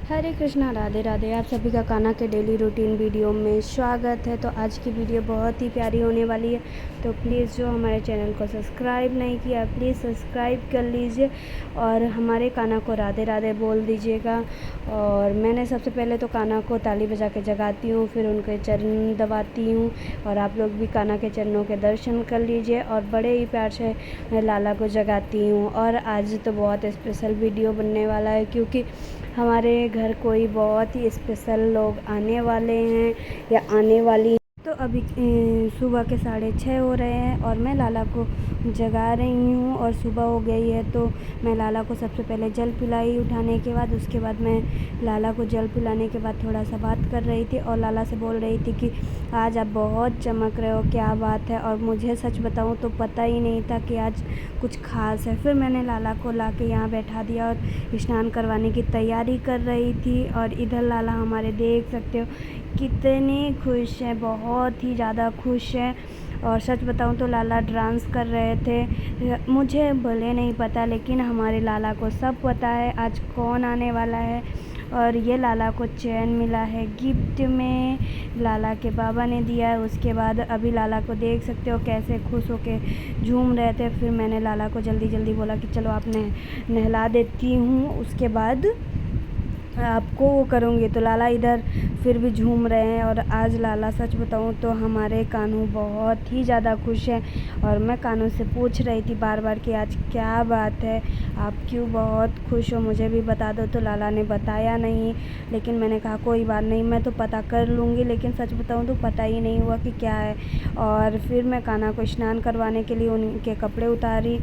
हरे कृष्णा, राधे राधे। आप सभी का कान्हा के डेली रूटीन वीडियो में स्वागत है। तो आज की वीडियो बहुत ही प्यारी होने वाली है, तो प्लीज़ जो हमारे चैनल को सब्सक्राइब नहीं किया प्लीज़ सब्सक्राइब कर लीजिए और हमारे कान्हा को राधे राधे बोल दीजिएगा। और मैंने सबसे पहले तो कान्हा को ताली बजा के जगाती हूँ, फिर उनके चरण दबाती हूँ और आप लोग भी कान्हा के चरणों के दर्शन कर लीजिए। और बड़े ही प्यार से मैं लाला को जगाती हूँ। और आज तो बहुत स्पेशल वीडियो बनने वाला है, क्योंकि हमारे घर कोई बहुत ही स्पेशल लोग आने वाले हैं या आने वाली। तो अभी सुबह के 6:30 हो रहे हैं और मैं लाला को जगा रही हूँ और सुबह हो गई है। तो मैं लाला को सबसे पहले जल पिलाई उठाने के बाद, उसके बाद मैं लाला को जल पिलाने के बाद थोड़ा सा बात कर रही थी और लाला से बोल रही थी कि आज आप बहुत चमक रहे हो, क्या बात है। और मुझे सच बताऊँ तो पता ही नहीं था कि आज कुछ ख़ास है। फिर मैंने लाला को ला के यहाँ बैठा दिया और स्नान करवाने की तैयारी कर रही थी। और इधर लाला हमारे देख सकते हो कितने खुश हैं, बहुत ही ज़्यादा खुश हैं। और सच बताऊं तो लाला डांस कर रहे थे। मुझे भले नहीं पता, लेकिन हमारे लाला को सब पता है आज कौन आने वाला है। और ये लाला को चैन मिला है गिफ्ट में, लाला के बाबा ने दिया है। उसके बाद अभी लाला को देख सकते हो कैसे खुश होके झूम रहे थे। फिर मैंने लाला को जल्दी जल्दी बोला कि चलो आप नहला देती हूँ, उसके बाद आपको वो करूँगी। तो लाला इधर फिर भी झूम रहे हैं। और आज लाला सच बताऊँ तो हमारे कान्हू बहुत ही ज़्यादा खुश हैं। और मैं कान्हू से पूछ रही थी बार बार कि आज क्या बात है, आप क्यों बहुत खुश हो, मुझे भी बता दो। तो लाला ने बताया नहीं, लेकिन मैंने कहा कोई बात नहीं, मैं तो पता कर लूँगी। लेकिन सच बताऊँ तो पता ही नहीं हुआ कि क्या है। और फिर मैं कान्हा को स्नान करवाने के लिए उनके कपड़े उतारी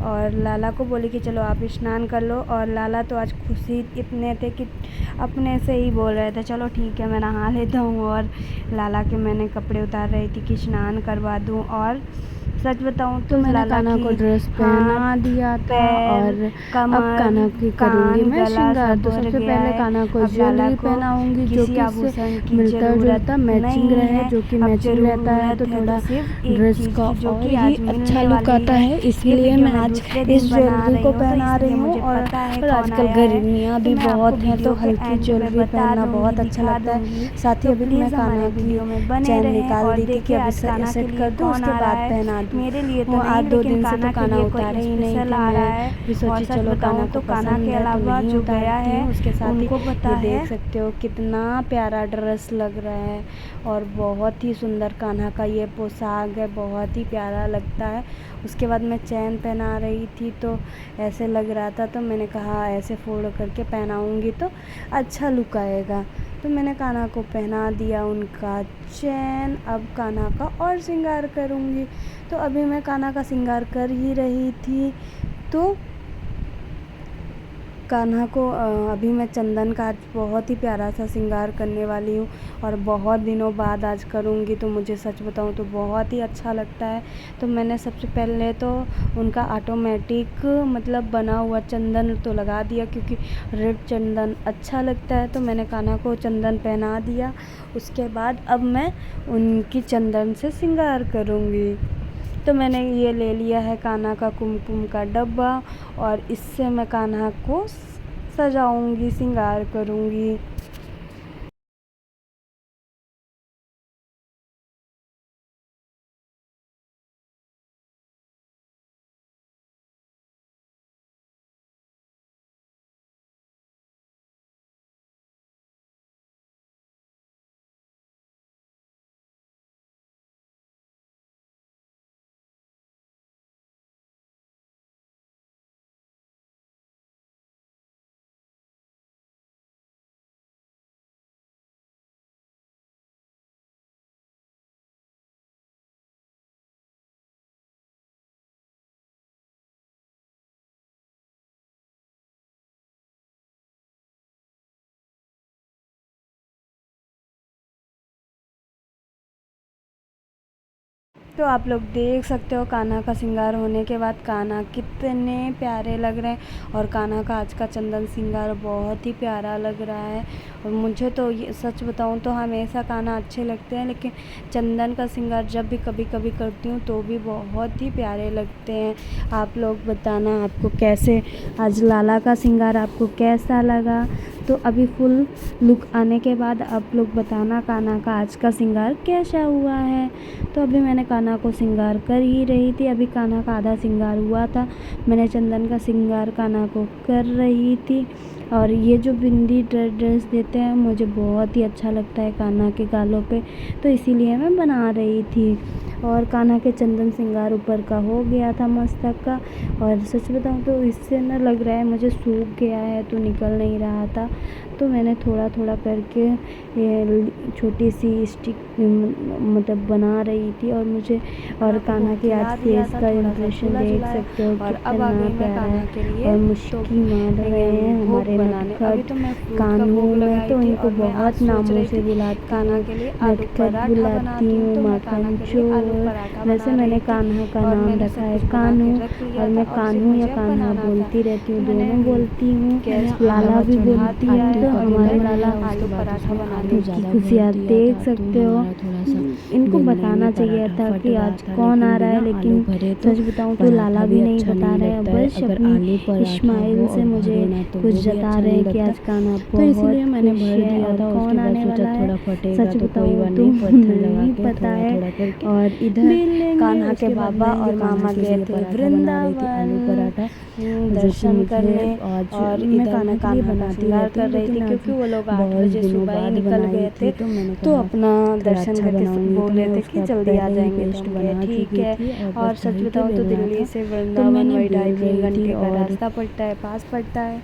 और लाला को बोली कि चलो आप स्नान कर लो। और लाला तो आज खुशी इतने थे कि अपने से ही बोल रहे थे चलो ठीक है मैं नहा लेता हूँ। और लाला के मैंने कपड़े उतार रही थी कि स्नान करवा दूँ। और सच बताऊँ तो मैंने कान्हा को ड्रेस पहना दिया था और अब कान्हा की करूँगी मैं श्रृंगार। तो सबसे पहले कान्हा को ज्वेलरी पहनाऊँगी जो कि इससे मिलता जुलता मैचिंग रहे, जो कि मैचिंग रहता है तो थोड़ा ड्रेस का और ही अच्छा लुक आता है। इसलिए मैं आज इस ज्वेलरी को पहना रही हूँ। और आजकल गर्मियाँ भी बहुत हैं तो हल्की ज्वेलरी पहनना बहुत अच्छा लगता है। साथ ही अभी मैं कान्हा की चैन निकाल दी थी कि अभी सेट कर दूँ, उसके बाद पहना दूँ। मेरे लिए तो आज नहीं, 2 लेकिन दिन से कान्हा तो के कान्हा लिए उतारे कोई ही नहीं स्पेशल थे। आ रहा है। मैं भी सोची चलो बताऊँ कान्हा तो को कान्हा पसंद के है तो अलावा नहीं जो गया उतारती है हूँ। उसके साथ ही उनको पता ये है। देख सकते हो कितना प्यारा ड्रेस लग रहा है और बहुत ही सुंदर कान्हा का ये पोशाक है, बहुत ही प्यारा लगता है। उसके बाद मैं चैन पहना रही थी तो ऐसे लग रहा था, तो मैंने कहा ऐसे फोल्ड करके पहनाऊँगी तो अच्छा लुक आएगा। तो मैंने कान्हा को पहना दिया उनका चैन। अब कान्हा का और श्रृंगार करूँगी। तो अभी मैं कान्हा का श्रृंगार कर ही रही थी तो कान्हा को अभी मैं चंदन का आज बहुत ही प्यारा सा श्रृंगार करने वाली हूँ और बहुत दिनों बाद आज करूँगी। तो मुझे सच बताऊँ तो बहुत ही अच्छा लगता है। तो मैंने सबसे पहले तो उनका ऑटोमेटिक मतलब बना हुआ चंदन तो लगा दिया, क्योंकि रेड चंदन अच्छा लगता है। तो मैंने कान्हा को चंदन पहना दिया। उसके बाद अब मैं उनकी चंदन से श्रृंगार करूँगी। तो मैंने ये ले लिया है कान्हा का कुमकुम का डब्बा और इससे मैं कान्हा को सजाऊंगी, श्रृंगार करूंगी। तो आप लोग देख सकते हो कान्हा का श्रृंगार होने के बाद कान्हा कितने प्यारे लग रहे हैं। और कान्हा का आज का चंदन श्रृंगार बहुत ही प्यारा लग रहा है। और मुझे तो ये सच बताऊं तो हमेशा कान्हा अच्छे लगते हैं, लेकिन चंदन का श्रृंगार जब भी कभी कभी करती हूँ तो भी बहुत ही प्यारे लगते हैं। आप लोग बताना आपको कैसे आज लाला का श्रृंगार आपको कैसा लगा। तो अभी फुल लुक आने के बाद आप लोग बताना कान्हा का आज का श्रृंगार कैसा हुआ है। तो अभी मैंने कान्हा को श्रृंगार कर ही रही थी। अभी कान्हा का आधा श्रृंगार हुआ था, मैंने चंदन का श्रृंगार कान्हा को कर रही थी। और ये जो बिंदी ड्रेस देते हैं मुझे बहुत ही अच्छा लगता है कान्हा के गालों पे, तो इसीलिए मैं बना रही थी। और कान्हा के चंदन श्रृंगार ऊपर का हो गया था मस्तक का। और सच बताऊँ तो इससे ना लग रहा है मुझे सूख गया है, तो निकल नहीं रहा था। तो मैंने थोड़ा थोड़ा करके ये छोटी सी स्टिक मतलब बना रही थी। और कान्हा के आज फेस का इम्प्रेशन देख सकते हो कितना प्यारा है। और मुश्किल मार रहे हैं हमारे नटखट कान्हू में, तो इनको बहुत नामों से बुलाती हूँ। नटखट बुलाती हूँ, माखन चोर। वैसे मैंने कान्हा का नाम रखा है कान्हू, और मैं कान्हू या कान्हा बोलती रहती हूँ, दोनों बोलती हूँ, लाला भी बोलती हूँ। तो हमारे लाला की खुशियाँ देख सकते हो। इनको बताना चाहिए था कि आज कौन आ रहा है, लेकिन सच बताऊँ तो लाला भी नहीं बता रहे हैं, बस अपनी स्माइल से मुझे कुछ जता रहे हैं कि आज कान्हा बहुत खुश है और कौन आने वाला है। सच बताऊँ तो नहीं पता है। और इधर कान्हा के बाबा और मामा गए थे वृंदावन दर्शन करने, और मैं कान्हा के लिए बनाती कर रही थी क्योंकि वो लोग 8 बजे सुबह ही निकल गए थे। तो अपना दर्शन करके बोल रहे थे कि जल्दी आ जाएंगे, तो हम ठीक है। और सच बताऊँ तो दिल्ली से वृंदावन वही 2.5-3 घंटे का रास्ता पड़ता है, पास पड़ता है,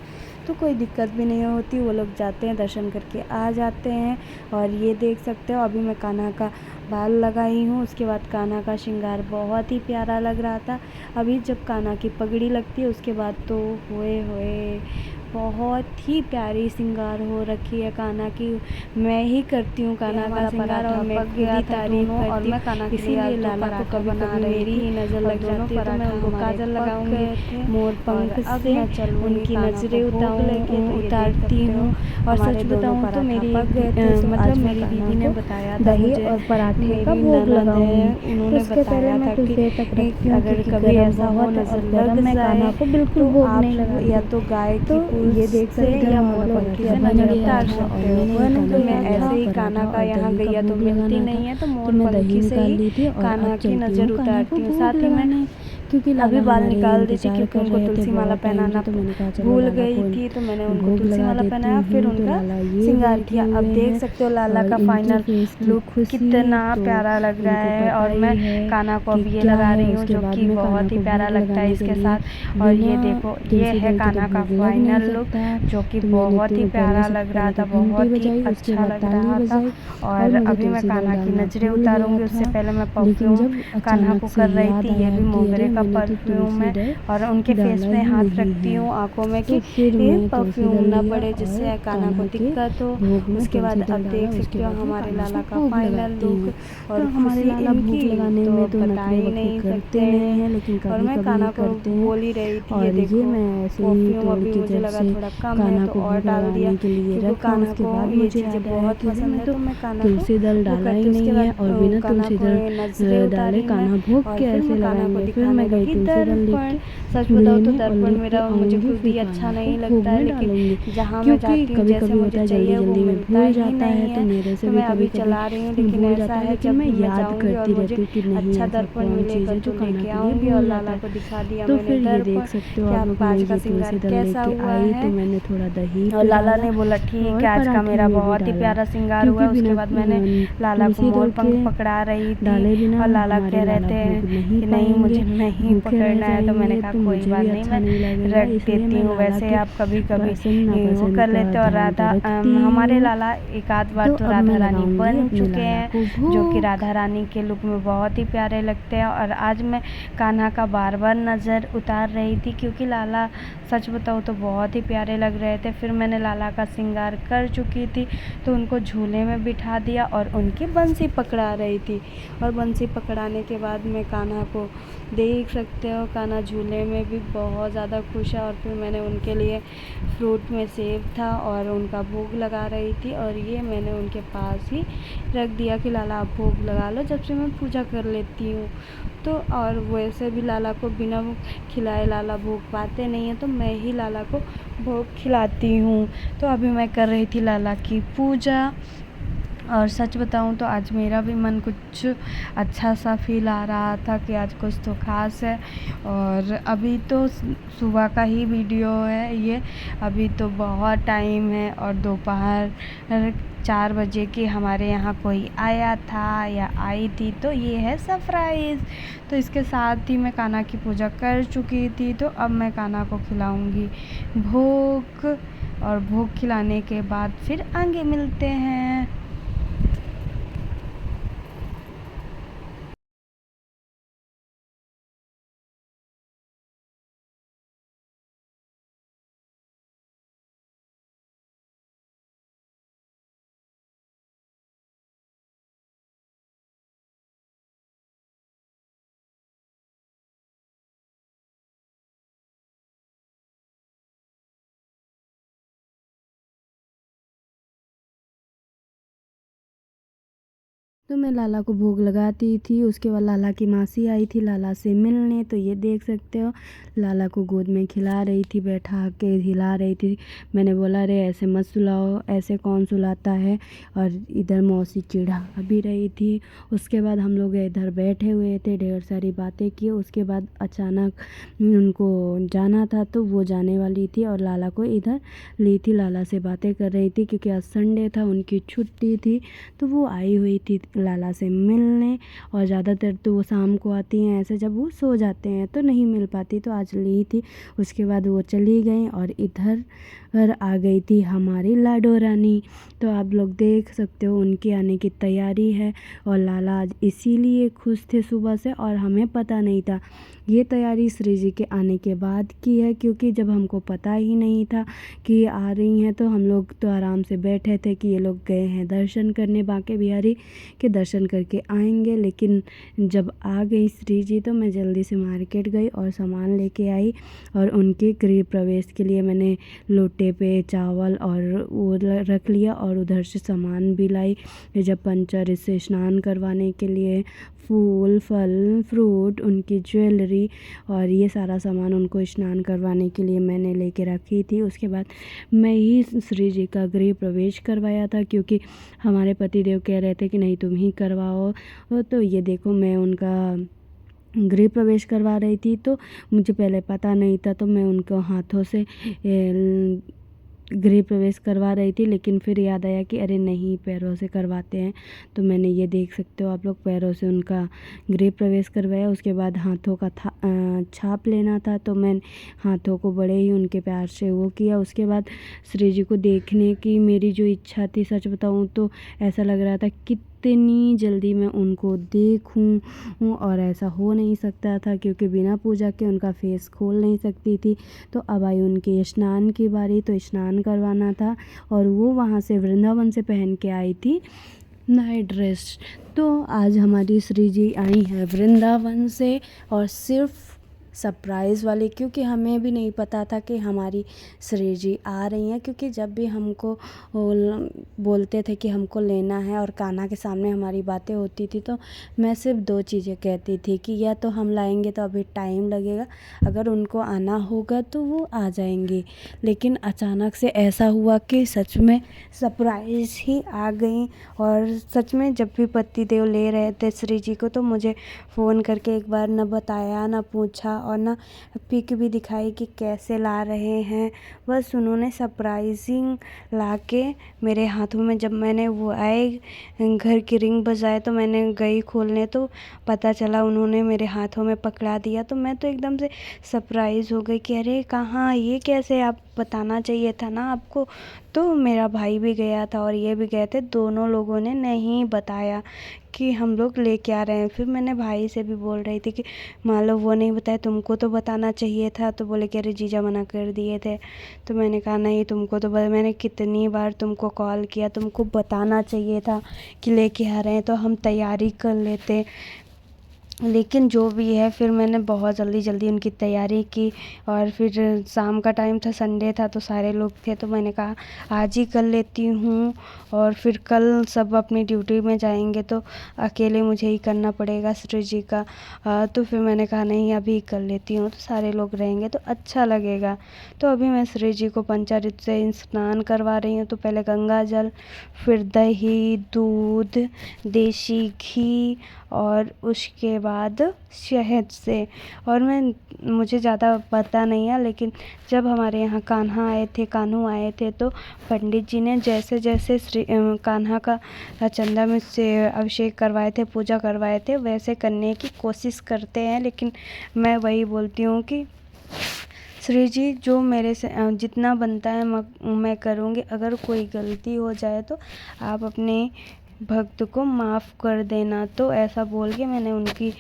तो कोई दिक्कत भी नहीं होती। वो लोग जाते हैं, दर्शन करके आ जाते हैं। और ये देख सकते हो अभी मैं कान्हा का बाल लगाई हूँ, उसके बाद कान्हा का श्रृंगार बहुत ही प्यारा लग रहा था। अभी जब कान्हा की पगड़ी लगती है उसके बाद तो होए बहुत ही प्यारी श्रृंगार हो रखी है कान्हा की। मैं ही करती हूँ कान्हा का श्रृंगार, और मैं खुद ही तारीफ करती हूँ। इसीलिए लाला को कभी मेरी ही नज़र लग जाती है, तो मैं उनको काजल लगाऊंगी मोर पंख से, उनकी नज़रें उतारती हूँ। और सच बताऊँ तो मेरी मतलब मेरी दीदी ने बताया था दही और पराठे का भोग लगाऊंगी। उन्होंने उसके पहले मैं तुझे तक रखती हूँ, अगर कभी ऐसा हो नज़र लग जाए कान्हा को बिल्कुल भोग नहीं लगा, या तो गाय की ये देख सकते हैं या मोर पंखी से नजर उतार सकते हो। तो मैं ऐसे ही कान्हा का यहाँ गैया तो मिलती नहीं है, तो मोर पंखी से ही कान्हा की नज़र उतारती हूँ। साथ ही मैं क्योंकि अभी बाल निकाल दी थी क्योंकि उनको तुलसी माला पहनाना भूल गई थी, तो मैंने उनको तुलसी माला पहनाया, फिर उनका श्रृंगार किया। अब देख सकते हो लाला का फाइनल लुक कितना प्यारा लग रहा है। और मैं कान्हा को अब ये लगा रही हूँ जो कि बहुत ही प्यारा लगता है इसके साथ। और ये देखो ये है कान्हा का फाइनल लुक जो कि बहुत ही प्यारा लग रहा था, बहुत ही अच्छा लग रहा था। और अभी मैं कान्हा की नज़रें उतारूंगी, उससे पहले मैं परफ्यूम कान्हा को कर रही थी। ये भी मोगरे का परफ्यूम है, और उनके फेस में हाथ रखती हूँ आंखों में कि परफ्यूम ना पड़े जिससे कान्हा को दिक्कत हो। उसके बाद अब देख सकते हो हमारे लाला का फाइनल लुक। और हमारे लाला भूख लगाने में तो बता ही नहीं सकते हैं, लेकिन और मैं कान्हा को बोल ही रही थी ये देखो परफ्यूम अभी मुझे लगा थोड़ा कम है तो और डाल दिया, क्योंकि कान्हा को ये चीज़ें बहुत पसंद है। तो मैं कान्हा तुलसी दल डाला ही नहीं है, और बिना तुलसी दल डाले कान्हा भोग कैसे लगाएंगे। फिर मैं गई तुलसी दल लेके, सच बताओ तो दर्पण मेरा मुझे खुद ही अच्छा नहीं लगता है, लेकिन जहाँ मैं जाती हूँ जैसे मुझे चाहिए वो मिलता ही नहीं है। तो मैं अभी चला रही हूँ, लेकिन ऐसा है जब मैं याद करती रहती हूँ कि अच्छा दर्पण मिलेगा तो लेके आऊँगी। और लाला को दिखा दिया तो मैंने फिर ये देख दर्पण सकते हो कि आप लोग, आज मैं का ये श्रृंगार तुलसी दल कैसा लेके हुआ आई, है। तो मैंने थोड़ा दही और लाला ने बोला ठीक है आज का मेरा बहुत ही प्यारा श्रृंगार हुआ। उसके बाद मैंने लाला को मोर पंख पकड़ा रही थी, और लाला कह रहे थे कि नहीं मुझे नहीं पकड़ना है, तो मैंने कहा कोई बात नहीं मैं रख देती हूँ। वैसे आप कभी कभी वो कर लेते हो। और राधा हमारे लाला एक आध बार तो राधा रानी बन चुके हैं, जो कि राधा रानी के लुक में बहुत ही प्यारे लगते हैं। और आज मैं कान्हा का बार बार नज़र उतार रही थी क्योंकि लाला सच बताऊँ तो बहुत ही प्यारे लग रहे थे। फिर मैंने लाला का श्रृंगार कर चुकी थी, तो उनको झूले में बिठा दिया और उनकी बंसी पकड़ा रही थी। और बंसी पकड़ाने के बाद मैं कान्हा को देख सकते हो कान्हा झूले में भी बहुत ज़्यादा खुश है। और फिर मैंने उनके लिए फ्रूट में सेब था और उनका भोग लगा रही थी, और ये मैंने उनके पास ही रख दिया कि लाला आप भोग लगा लो, जब से मैं पूजा कर लेती हूँ। तो और वैसे भी लाला को बिना खिलाए लाला भोग पाते नहीं हैं, तो मैं ही लाला को भोग खिलाती हूँ। तो अभी मैं कर रही थी लाला की पूजा, और सच बताऊं तो आज मेरा भी मन कुछ अच्छा सा फील आ रहा था कि आज कुछ तो ख़ास है। और अभी तो सुबह का ही वीडियो है ये, अभी तो बहुत टाइम है, और दोपहर 4 बजे के हमारे यहाँ कोई आया था या आई थी, तो ये है सरप्राइज़। तो इसके साथ ही मैं कान्हा की पूजा कर चुकी थी, तो अब मैं कान्हा को खिलाऊंगी भोग, और भोग खिलाने के बाद फिर आगे मिलते हैं। तो मैं लाला को भोग लगाती थी, उसके बाद लाला की मासी आई थी लाला से मिलने, तो ये देख सकते हो लाला को गोद में खिला रही थी, बैठा के हिला रही थी। मैंने बोला रे ऐसे मत सुलाओ, ऐसे कौन सुलाता है। और इधर मौसी चिढ़ा भी रही थी। उसके बाद हम लोग इधर बैठे हुए थे, ढेर सारी बातें की। उसके बाद अचानक उनको जाना था, तो वो जाने वाली थी और लाला को इधर ली थी, लाला से बातें कर रही थी क्योंकि आज संडे था, उनकी छुट्टी थी। तो वो आई हुई थी लाला से मिलने, और ज़्यादातर तो वो शाम को आती हैं, ऐसे जब वो सो जाते हैं तो नहीं मिल पाती, तो आज ली थी। उसके बाद वो चली गई और इधर आ गई थी हमारी लाडो रानी। तो आप लोग देख सकते हो उनके आने की तैयारी है, और लाला आज इसीलिए खुश थे सुबह से, और हमें पता नहीं था। ये तैयारी श्री जी के आने के बाद की है, क्योंकि जब हमको पता ही नहीं था कि आ रही हैं, तो हम लोग तो आराम से बैठे थे कि ये लोग गए हैं दर्शन करने, बांके बिहारी के दर्शन करके आएंगे। लेकिन जब आ गई श्री जी, तो मैं जल्दी से मार्केट गई और सामान लेके आई, और उनके गृह प्रवेश के लिए मैंने लोटे पे चावल और वो रख लिया, और उधर से सामान भी लाई, जब पंचर इससे स्नान करवाने के लिए, फूल फल फ्रूट, उनकी ज्वेलरी, और ये सारा सामान उनको स्नान करवाने के लिए मैंने लेके रखी थी। उसके बाद मैं ही श्री जी का गृह प्रवेश करवाया था, क्योंकि हमारे पतिदेव कह रहे थे कि नहीं तुम ही करवाओ। तो ये देखो मैं उनका गृह प्रवेश करवा रही थी, तो मुझे पहले पता नहीं था, तो मैं उनको हाथों से गृह प्रवेश करवा रही थी। लेकिन फिर याद आया कि अरे नहीं, पैरों से करवाते हैं। तो मैंने ये देख सकते हो आप लोग, पैरों से उनका गृह प्रवेश करवाया। उसके बाद हाथों का छाप लेना था, तो मैंने हाथों को बड़े ही उनके प्यार से वो किया। उसके बाद श्री जी को देखने की मेरी जो इच्छा थी, सच बताऊँ तो ऐसा लग रहा था कितनी जल्दी मैं उनको देखूं, और ऐसा हो नहीं सकता था क्योंकि बिना पूजा के उनका फेस खोल नहीं सकती थी। तो अब आई उनके स्नान की बारी, तो स्नान करवाना था, और वो वहाँ से वृंदावन से पहन के आई थी नए ड्रेस। तो आज हमारी श्री जी आई हैं वृंदावन से, और सिर्फ सरप्राइज़ वाली, क्योंकि हमें भी नहीं पता था कि हमारी श्री जी आ रही हैं। क्योंकि जब भी हमको बोलते थे कि हमको लेना है और कान्हा के सामने हमारी बातें होती थी, तो मैं सिर्फ 2 चीज़ें कहती थी कि या तो हम लाएंगे तो अभी टाइम लगेगा, अगर उनको आना होगा तो वो आ जाएंगी। लेकिन अचानक से ऐसा हुआ कि सच में सरप्राइज़ ही आ गई। और सच में जब भी पतिदेव ले रहे थे श्री जी को, तो मुझे फ़ोन करके एक बार न बताया, न पूछा, और ना पिक भी दिखाई कि कैसे ला रहे हैं। बस उन्होंने सरप्राइजिंग ला के मेरे हाथों में, जब मैंने वो आए घर की रिंग बजाए, तो मैंने गई खोलने, तो पता चला उन्होंने मेरे हाथों में पकड़ा दिया। तो मैं तो एकदम से सरप्राइज़ हो गई कि अरे कहाँ, ये कैसे, आप बताना चाहिए था ना आपको। तो मेरा भाई भी गया था और ये भी गए थे, दोनों लोगों ने नहीं बताया कि हम लोग लेके आ रहे हैं। फिर मैंने भाई से भी बोल रही थी कि मान लो वो नहीं बताया, तुमको तो बताना चाहिए था। तो बोले कि अरे जीजा मना कर दिए थे। तो मैंने कहा नहीं, तुमको तो मैंने कितनी बार तुमको कॉल किया, तुमको बताना चाहिए था कि लेके आ रहे हैं, तो हम तैयारी कर लेते। लेकिन जो भी है फिर मैंने बहुत जल्दी जल्दी उनकी तैयारी की और फिर शाम का टाइम था, संडे था तो सारे लोग थे, तो मैंने कहा आज ही कर लेती हूँ और फिर कल सब अपनी ड्यूटी में जाएंगे तो अकेले मुझे ही करना पड़ेगा श्री जी का। तो फिर मैंने कहा नहीं अभी कर लेती हूँ, तो सारे लोग रहेंगे तो अच्छा लगेगा। तो अभी मैं श्री जी को पंचामृत से स्नान करवा रही हूँ। तो पहले गंगा जल, फिर दही, दूध, देसी घी और उसके बाद शहद से। और मुझे ज़्यादा पता नहीं है, लेकिन जब हमारे यहाँ कान्हू आए थे तो पंडित जी ने जैसे जैसे कान्हा का चंदा में से अभिषेक करवाए थे, पूजा करवाए थे, वैसे करने की कोशिश करते हैं। लेकिन मैं वही बोलती हूँ कि श्री जी जो मेरे से जितना बनता है मैं करूँगी। अगर कोई गलती हो जाए तो आप अपने भक्त को माफ़ कर देना। तो ऐसा बोल के मैंने उनकी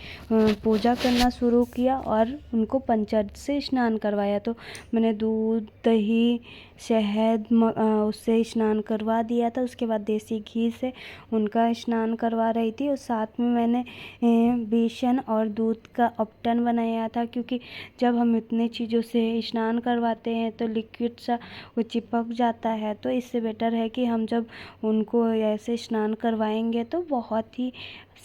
पूजा करना शुरू किया और उनको पंचामृत से स्नान करवाया। तो मैंने दूध, दही, शहद उससे स्नान करवा दिया था। उसके बाद देसी घी से उनका स्नान करवा रही थी और साथ में मैंने बेसन और दूध का अपटन बनाया था, क्योंकि जब हम इतने चीज़ों से स्नान करवाते हैं तो लिक्विड सा वो चिपक जाता है। तो इससे बेटर है कि हम जब उनको ऐसे स्नान करवाएंगे तो बहुत ही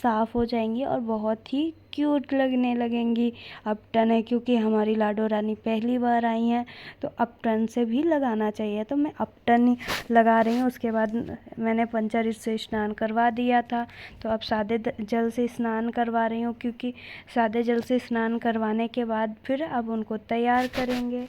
साफ़ हो जाएंगी और बहुत ही क्यूट लगने लगेंगी। अपटन है क्योंकि हमारी लाडो रानी पहली बार आई हैं, तो अपटन से भी लगाना चाहिए। तो मैं अपटन ही लगा रही हूँ। उसके बाद मैंने पंचामृत से स्नान करवा दिया था, तो अब सादे जल से स्नान करवा रही हूँ, क्योंकि सादे जल से स्नान करवाने के बाद फिर अब उनको तैयार करेंगे।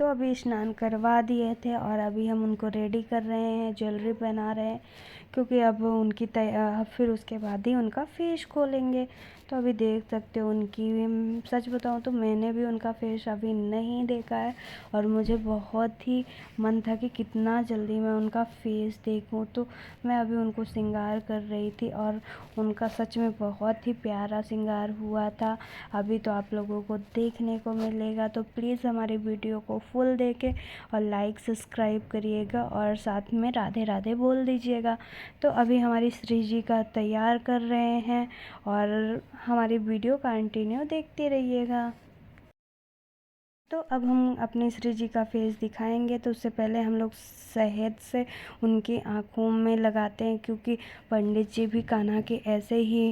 तो अभी स्नान करवा दिए थे और अभी हम उनको रेडी कर रहे हैं, ज्वेलरी पहना रहे हैं, क्योंकि अब उनकी फिर उसके बाद ही उनका फेस खोलेंगे। तो अभी देख सकते हो उनकी, सच बताऊं तो मैंने भी उनका फेस अभी नहीं देखा है और मुझे बहुत ही मन था कि कितना जल्दी मैं उनका फेस देखूं। तो मैं अभी उनको श्रृंगार कर रही थी और उनका सच में बहुत ही प्यारा श्रृंगार हुआ था। अभी तो आप लोगों को देखने को मिलेगा, तो प्लीज़ हमारी वीडियो को फुल देखें और लाइक सब्सक्राइब करिएगा और साथ में राधे राधे बोल दीजिएगा। तो अभी हमारी श्री जी का तैयार कर रहे हैं और हमारी वीडियो कंटिन्यू देखते रहिएगा। तो अब हम अपने श्री जी का फेस दिखाएंगे, तो उससे पहले हम लोग शहद से उनकी आँखों में लगाते हैं, क्योंकि पंडित जी भी कान्हा के ऐसे ही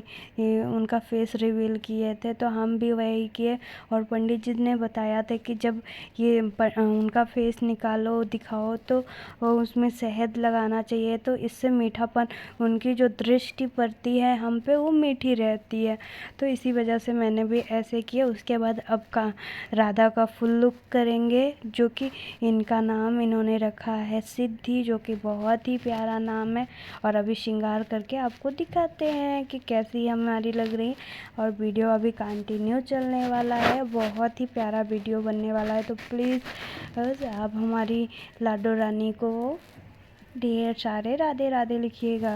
उनका फेस रिवील किए थे, तो हम भी वही किए। और पंडित जी ने बताया था कि जब ये उनका फेस निकालो दिखाओ तो उसमें शहद लगाना चाहिए, तो इससे मीठापन, उनकी जो दृष्टि पड़ती है हम पे वो मीठी रहती है। तो इसी वजह से मैंने भी ऐसे किया। उसके बाद अब का राधा का फुल लुक करेंगे, जो कि इनका नाम इन्होंने रखा है सिद्धि, जो कि बहुत ही प्यारा नाम है। और अभी श्रृंगार करके आपको दिखाते हैं कि कैसी हमारी लग रही। और वीडियो अभी कंटिन्यू चलने वाला है, बहुत ही प्यारा वीडियो बनने वाला है। तो प्लीज़ आप हमारी लाडो रानी को ढेर सारे राधे राधे लिखिएगा।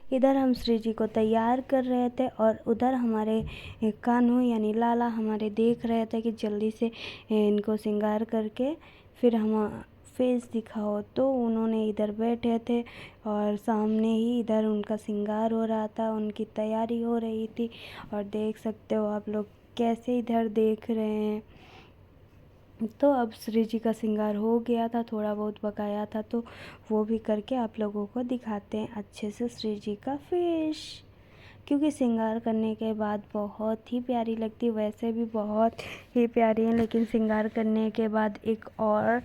इधर हम श्री जी को तैयार कर रहे थे और उधर हमारे कान्हू यानी लाला हमारे देख रहे थे कि जल्दी से इनको श्रृंगार करके फिर हम फेस दिखाओ। तो उन्होंने इधर बैठे थे और सामने ही इधर उनका श्रृंगार हो रहा था, उनकी तैयारी हो रही थी। और देख सकते हो आप लोग कैसे इधर देख रहे हैं। तो अब श्री जी का श्रृंगार हो गया था, थोड़ा बहुत बकाया था, तो वो भी करके आप लोगों को दिखाते हैं अच्छे से श्री जी का फेस, क्योंकि श्रृंगार करने के बाद बहुत ही प्यारी लगती है। वैसे भी बहुत ही प्यारी है, लेकिन श्रृंगार करने के बाद एक और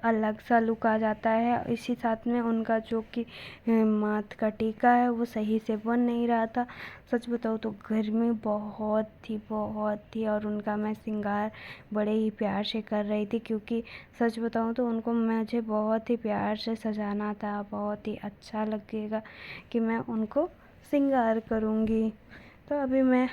अलग सा लुक आ जाता है। इसी साथ में उनका जो कि माथ का टीका है वो सही से बन नहीं रहा था। सच बताओ तो गर्मी बहुत थी और उनका मैं श्रृंगार बड़े ही प्यार से कर रही थी, क्योंकि सच बताऊँ तो उनको मुझे बहुत ही प्यार से सजाना था। बहुत ही अच्छा लगेगा कि मैं उनको श्रृंगार करूँगी। तो अभी मैं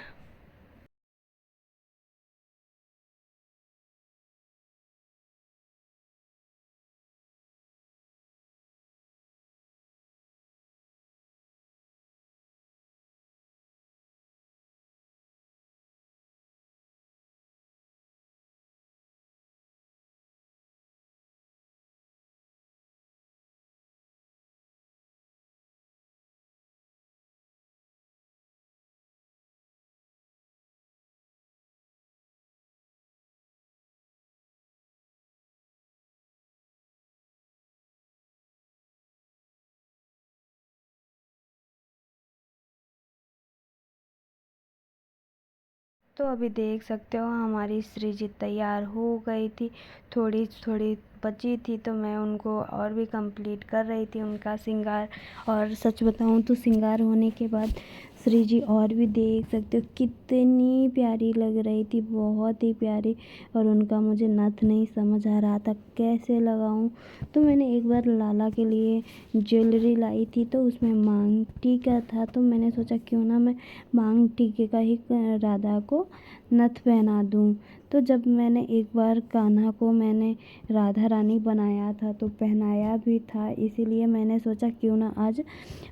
तो अभी देख सकते हो हमारी श्री जी तैयार हो गई थी। थोड़ी थोड़ी बची थी तो मैं उनको और भी कंप्लीट कर रही थी उनका श्रृंगार। और सच बताऊं तो श्रृंगार होने के बाद श्री जी और भी देख सकते हो कितनी प्यारी लग रही थी, बहुत ही प्यारी। और उनका मुझे नथ नहीं समझ आ रहा था कैसे लगाऊं। तो मैंने एक बार लाला के लिए ज्वेलरी लाई थी, तो उसमें मांग टीका था, तो मैंने सोचा क्यों ना मैं मांग टीके का ही राधा को नथ पहना दूं। तो जब मैंने एक बार कान्हा को मैंने राधा रानी बनाया था तो पहनाया भी था, इसीलिए मैंने सोचा क्यों ना आज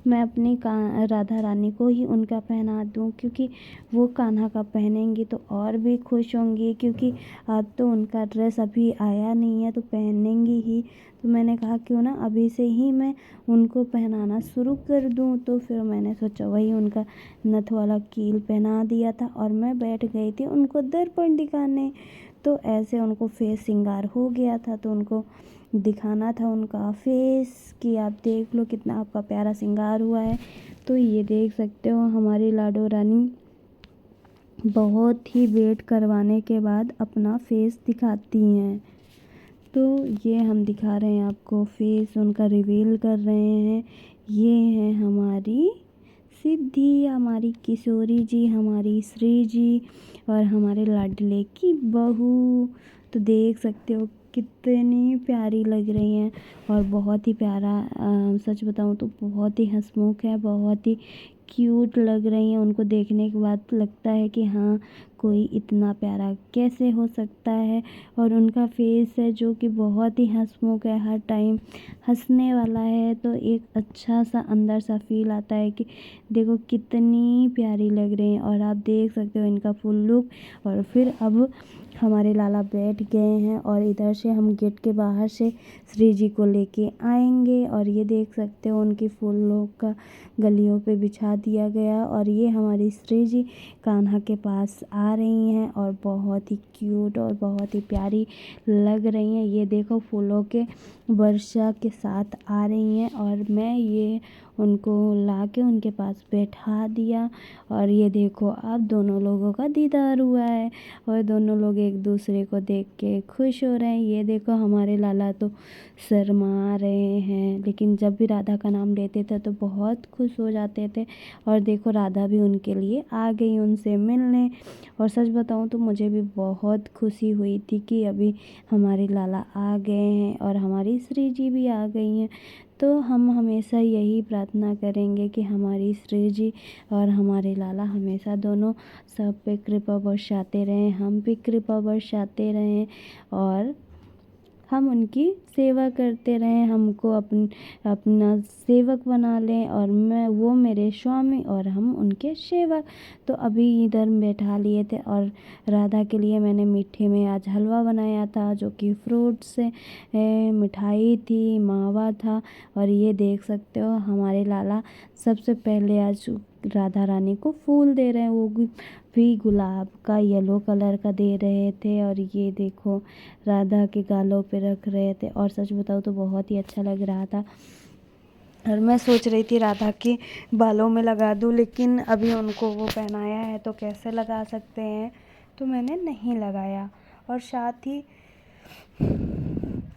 मैं अपनी राधा रानी को ही उनका पहना दूं, क्योंकि वो कान्हा का पहनेंगी तो और भी खुश होंगी, क्योंकि आज तो उनका ड्रेस अभी आया नहीं है तो पहनेंगी ही। तो मैंने कहा क्यों ना अभी से ही मैं उनको पहनाना शुरू कर दूं। तो फिर मैंने सोचा वही उनका नथ वाला कील पहना दिया था और मैं बैठ गई थी उनको दर्पण दिखाने। तो ऐसे उनको फेस श्रृंगार हो गया था, तो उनको दिखाना था उनका फेस कि आप देख लो कितना आपका प्यारा श्रृंगार हुआ है। तो ये देख सकते हो हमारी लाडो रानी बहुत ही वेट करवाने के बाद अपना फेस दिखाती हैं। तो ये हम दिखा रहे हैं आपको फेस उनका रिवील कर रहे हैं। ये हैं हमारी सिद्धि, हमारी किशोरी जी, हमारी श्री जी और हमारे लाडले की बहू। तो देख सकते हो कितनी प्यारी लग रही हैं और बहुत ही प्यारा सच बताऊं तो बहुत ही हंसमुख है, बहुत ही क्यूट लग रही हैं। उनको देखने के बाद लगता है कि हाँ कोई इतना प्यारा कैसे हो सकता है। और उनका फेस है जो कि बहुत ही हंसमुख है, हर टाइम हंसने वाला है। तो एक अच्छा सा अंदर सा फील आता है कि देखो कितनी प्यारी लग रही हैं। और आप देख सकते हो इनका फुल लुक। और फिर अब हमारे लाला बैठ गए हैं और इधर से हम गेट के बाहर से श्री जी को लेके आएंगे। और ये देख सकते हो उनकी फूलों का गलियों पे बिछा दिया गया। और ये हमारी श्री जी कान्हा के पास आ रही हैं और बहुत ही क्यूट और बहुत ही प्यारी लग रही हैं। ये देखो फूलों के वर्षा के साथ आ रही हैं और मैं ये उनको ला के उनके पास बैठा दिया। और ये देखो अब दोनों लोगों का दीदार हुआ है और दोनों लोग एक दूसरे को देख के खुश हो रहे हैं। ये देखो हमारे लाला तो शर्मा रहे हैं, लेकिन जब भी राधा का नाम लेते थे तो बहुत खुश हो जाते थे। और देखो राधा भी उनके लिए आ गई उनसे मिलने। और सच बताऊं तो मुझे भी बहुत खुशी हुई थी कि अभी हमारे लाला आ गए हैं और हमारी श्री जी भी आ गई हैं। तो हम हमेशा यही प्रार्थना करेंगे कि हमारी श्री जी और हमारे लाला हमेशा दोनों सब पे कृपा बरसाते रहें, हम भी कृपा बरसाते रहें। और हम उनकी सेवा करते रहें, हमको अपना सेवक बना लें और वो मेरे स्वामी और हम उनके सेवक। तो अभी इधर बैठा लिए थे और राधा के लिए मैंने मीठे में आज हलवा बनाया था, जो कि फ्रूट से मिठाई थी, मावा था। और ये देख सकते हो हमारे लाला सबसे पहले आज राधा रानी को फूल दे रहे हैं, वो भी गुलाब का येलो कलर का दे रहे थे। और ये देखो राधा के गालों पे रख रहे थे और सच बताओ तो बहुत ही अच्छा लग रहा था। और मैं सोच रही थी राधा के बालों में लगा दूं, लेकिन अभी उनको वो पहनाया है तो कैसे लगा सकते हैं, तो मैंने नहीं लगाया। और साथ ही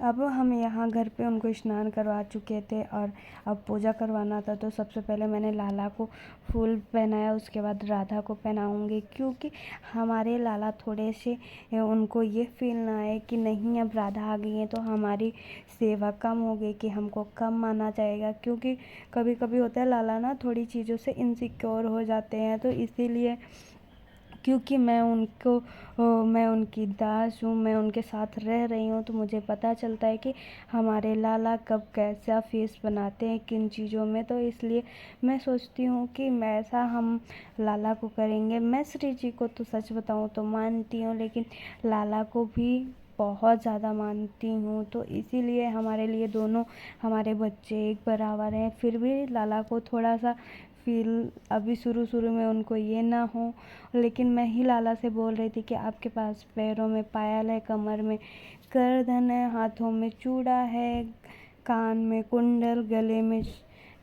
अब हम यहाँ घर पे उनको स्नान करवा चुके थे और अब पूजा करवाना था। तो सबसे पहले मैंने लाला को फूल पहनाया, उसके बाद राधा को पहनाऊँगी, क्योंकि हमारे लाला थोड़े से उनको ये फील ना आए कि नहीं अब राधा आ गई है तो हमारी सेवा कम हो गई, कि हमको कम माना जाएगा। क्योंकि कभी कभी होता है लाला ना थोड़ी चीज़ों से इनसिक्योर हो जाते हैं, तो इसीलिए क्योंकि मैं उनकी दास हूँ, मैं उनके साथ रह रही हूँ, तो मुझे पता चलता है कि हमारे लाला कब कैसा फेस बनाते हैं किन चीज़ों में। तो इसलिए मैं सोचती हूँ कि ऐसा हम लाला को करेंगे। मैं श्री जी को तो सच बताऊँ तो मानती हूँ, लेकिन लाला को भी बहुत ज़्यादा मानती हूँ। तो इसीलिए हमारे लिए दोनों हमारे बच्चे एक बराबर हैं। फिर भी लाला को थोड़ा सा फील अभी शुरू में उनको ये ना हो, लेकिन मैं ही लाला से बोल रही थी कि आपके पास पैरों में पायल है, कमर में करधन है, हाथों में चूड़ा है, कान में कुंडल, गले में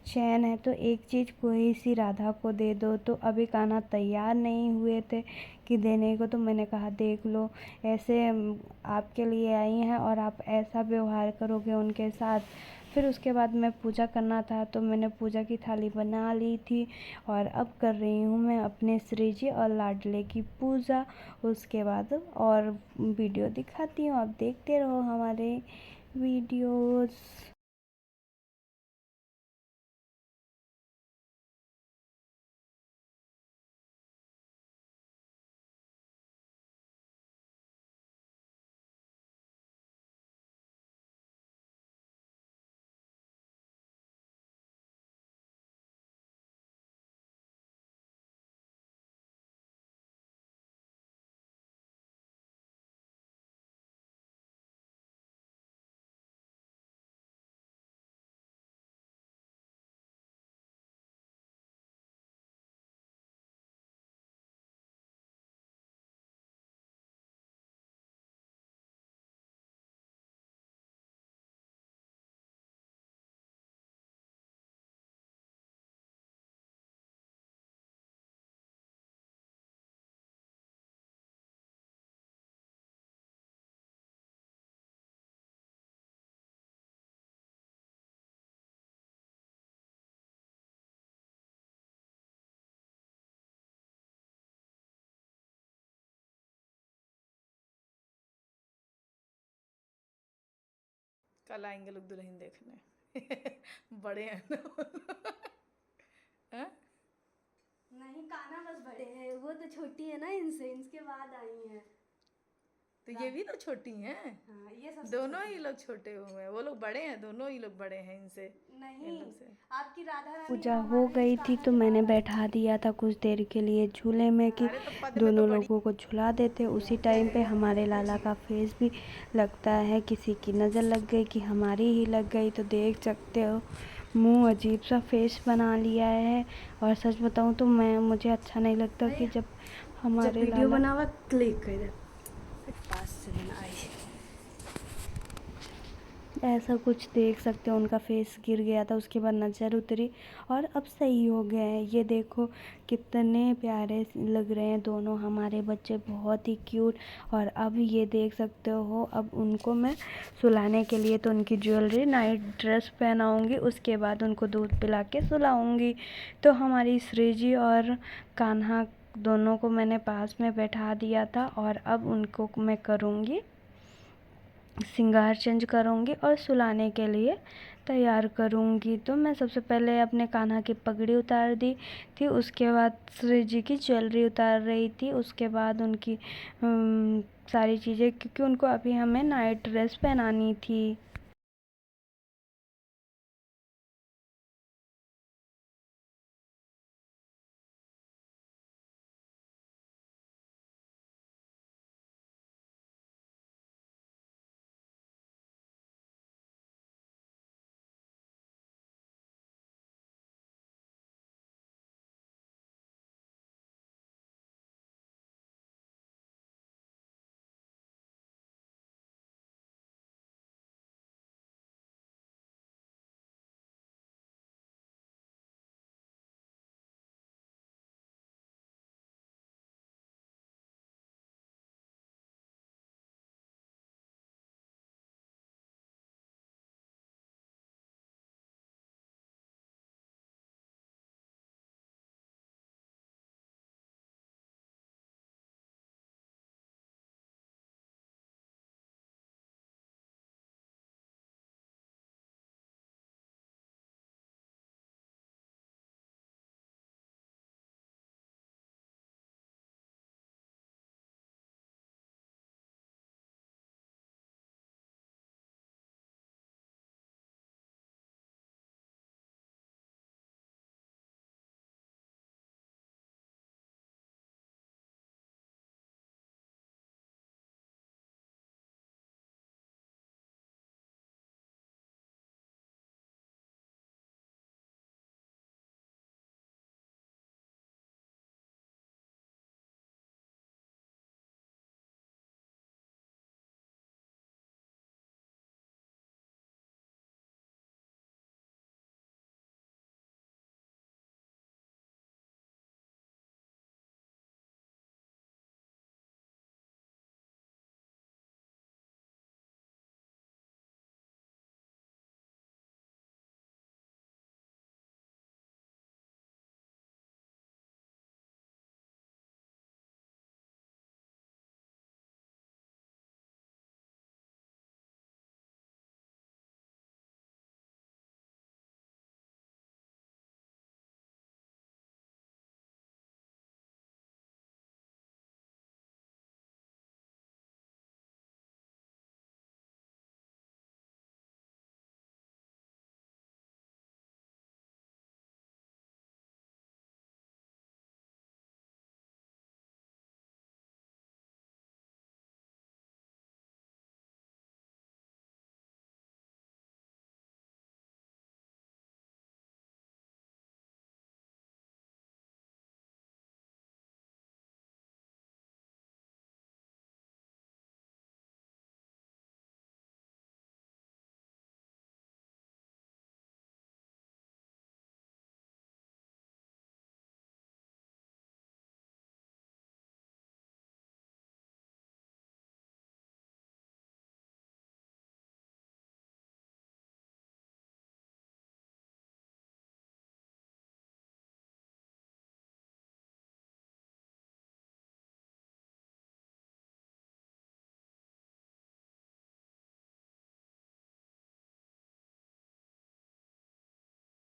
चैन है, तो एक चीज़ कोई सी राधा को दे दो। तो अभी कान्हा तैयार नहीं हुए थे कि देने को, तो मैंने कहा देख लो ऐसे आपके लिए आई हैं और आप ऐसा व्यवहार करोगे उनके साथ। फिर उसके बाद मैं पूजा करना था, तो मैंने पूजा की थाली बना ली थी और अब कर रही हूँ मैं अपने श्री जी और लाडले की पूजा। उसके बाद और वीडियो दिखाती हूँ, आप देखते रहो हमारे वीडियोस। कल आएंगे लोग दुल्हन देखने बड़े हैं ना हैं? नहीं, कान्हा बस बड़े हैं, वो तो छोटी है ना इनसे, इनके बाद आई हैं। तो ये भी तो छोटी हैं। हाँ, ये सबसे दोनों छोटी ही है। लोग छोटे हुए हैं, वो लोग बड़े हैं, दोनों ही लोग बड़े हैं इनसे, इन नहीं, लोग से। आपकी राधा रानी पूजा हो हमारे गई थी कान्हा तो के मैंने बाद आई बैठा थी। दिया था कुछ देर के लिए झूले में, कि अरे तो पद में तो दोनों बड़ी लोगों को झुला देते। उसी टाइम पे हमारे लाला का फेस भी लगता है, किसी की नज़र लग गई कि हमारी ही लग गई। तो देख सकते हो मुंह अजीब सा फेस बना लिया है। और सच बताऊं तो मुझे अच्छा नहीं लगता कि जब हमारे वीडियो लाला बनावा क्लिक कर दे, पास से बनाई। ऐसा कुछ देख सकते हो, उनका फेस गिर गया था, उसके बाद नज़र उतरी और अब सही हो गए हैं। ये देखो कितने प्यारे लग रहे हैं दोनों हमारे बच्चे, बहुत ही क्यूट। और अब ये देख सकते हो, अब उनको मैं सुलाने के लिए तो उनकी ज्वेलरी, नाइट ड्रेस पहनाऊँगी, उसके बाद उनको दूध पिला के सुलाऊँगी। तो हमारी श्री जी और कान्हा दोनों को मैंने पास में बैठा दिया था और अब उनको मैं करूँगी श्रृंगार चेंज करूँगी और सुलाने के लिए तैयार करूँगी। तो मैं सबसे पहले अपने कान्हा की पगड़ी उतार दी थी, उसके बाद श्री जी की ज्वेलरी उतार रही थी, उसके बाद उनकी सारी चीज़ें, क्योंकि उनको अभी हमें नाइट ड्रेस पहनानी थी।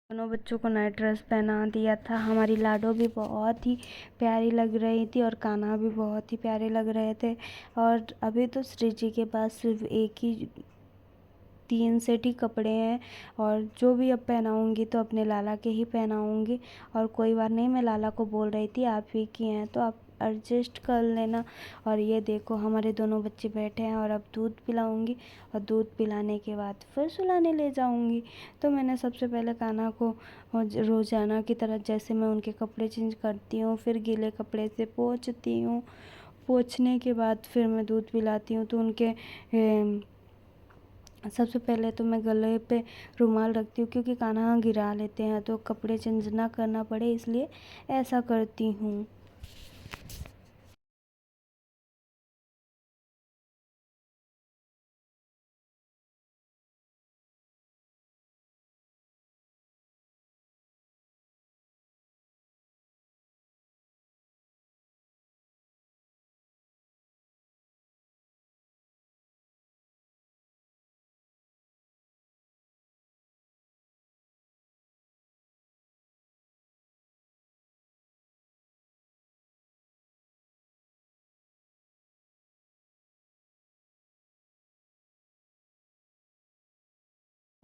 दोनों बच्चों को नाइट ड्रेस पहना दिया था। हमारी लाडो भी बहुत ही प्यारी लग रही थी और कान्हा भी बहुत ही प्यारे लग रहे थे। और अभी तो श्री जी के पास सिर्फ एक ही 3 सेट ही कपड़े हैं, और जो भी अब पहनाऊँगी तो अपने लाला के ही पहनाऊँगी। और कोई बात नहीं, मैं लाला को बोल रही थी आप ही की हैं तो आप एडजस्ट कर लेना। और ये देखो हमारे दोनों बच्चे बैठे हैं, और अब दूध पिलाऊंगी, और दूध पिलाने के बाद फिर सुलाने ले जाऊंगी। तो मैंने सबसे पहले कान्हा को रोज़ाना की तरह जैसे मैं उनके कपड़े चेंज करती हूँ, फिर गीले कपड़े से पोंछती हूँ, पोंछने के बाद फिर मैं दूध पिलाती हूँ। तो उनके सबसे पहले तो मैं गले पे रुमाल रखती हूँ, क्योंकि कान्हा गिरा लेते हैं तो कपड़े चेंज ना करना पड़े, इसलिए ऐसा करती हूँ।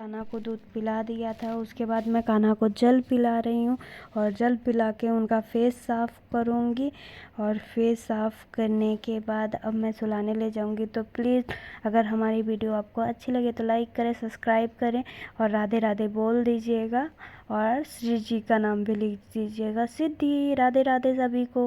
कान्हा को दूध पिला दिया था। उसके बाद मैं कान्हा को जल पिला रही हूँ और जल पिला के उनका फेस साफ़ करूँगी। और फेस साफ़ करने के बाद अब मैं सुलाने ले जाऊँगी। तो प्लीज़ अगर हमारी वीडियो आपको अच्छी लगे तो लाइक करें, सब्सक्राइब करें और राधे राधे बोल दीजिएगा। और श्री जी का नाम भी लिख दीजिएगा, सिद्धि। राधे राधे सभी को।